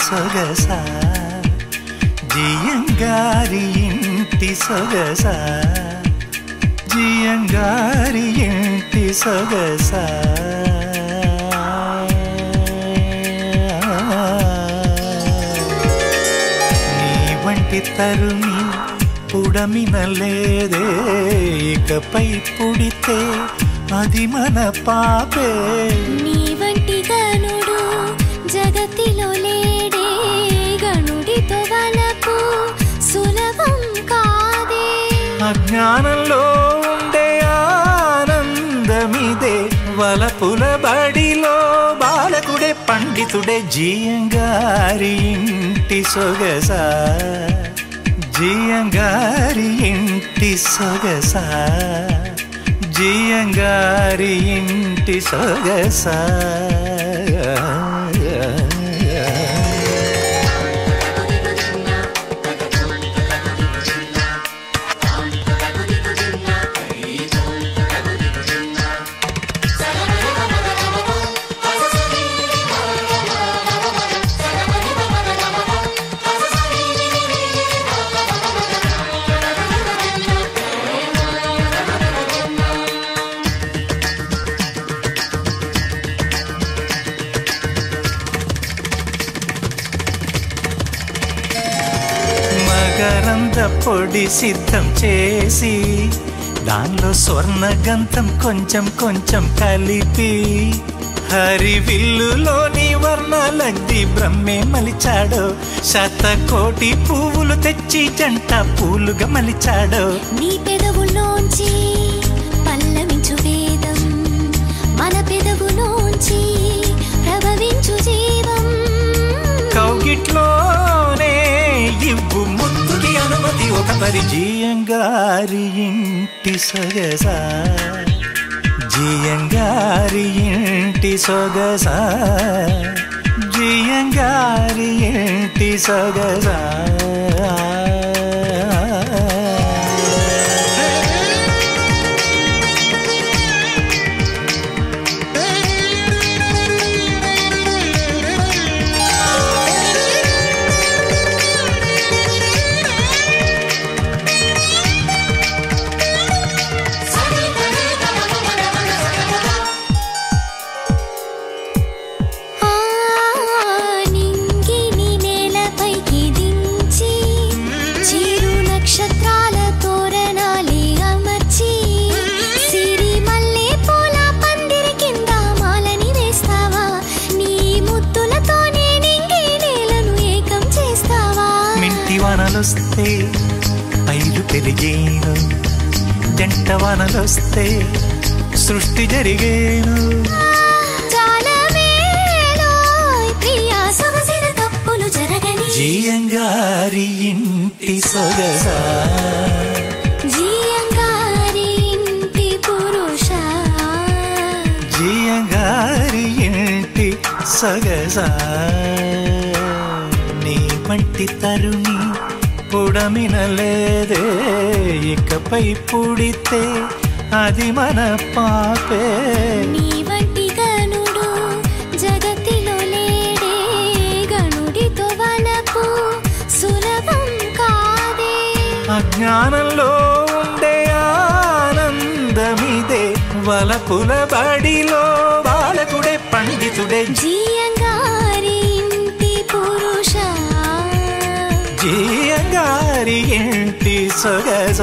సొగస జియంగారి ఇంటి సొగస జియంగారి ఇంటి సొగస నీ వంటి తరుణి పుడమినలేదే ఇకపై పుడితే అది మన పాపే నీ వంటి గనుడు జగతిలో లేడే గనుడితో వలపు సులభం కాదే అజ్ఞానంలో ఉండే ఆనందమిదే వలపుల బడిలో బాలకుడే పండితుడే జియంగారి ఇంటి సొగస జియంగారి ఇంటి సొగస జియంగారి ఇంటి సొగస మకరంద పొడి సిద్ధం చేసి దానిలో స్వర్ణగంధం కొంచెం కొంచెం కలిపి హరివిల్లులోని వర్ణాలగ్ది బ్రహ్మే మలిచాడో శతకోటి పువ్వులు తెచ్చి జంట పూలుగా మలిచాడో నీ పెదవులోంచి పల్లవించు వేదం మన పెదవులోంచి ప్రభవించు జీవం కౌగిట్లోనే ఇవ్వు ముద్దుకి అనుమతి ఒక పరిజియంగారి ఇంటి సొగస జియంగారి ఇంటి సొగస జియంగారి ఇంటి సొగస వానలొస్తే పైరు పెరిగేను జంట వానలొస్తే సృష్టి జరిగేను జియంగారి ఇంటి సొగస జియంగారి ఇంటి పురుష జియంగారి ఇంటి సొగస నీ వంటి తరుణి పుడమినలేదే ఇకపై పుడితే అది మన పాపే నీ వంటి గనుడు జగతిలో లేడే గనుడితో వలపు సులభం కాదే అజ్ఞానంలో ఉండే ఆనందమిదే వలపుల బడిలో బాలకుడే పండితుడే జియంగారి ఇంటి పురుష జియంగారి ఇంటి సొగస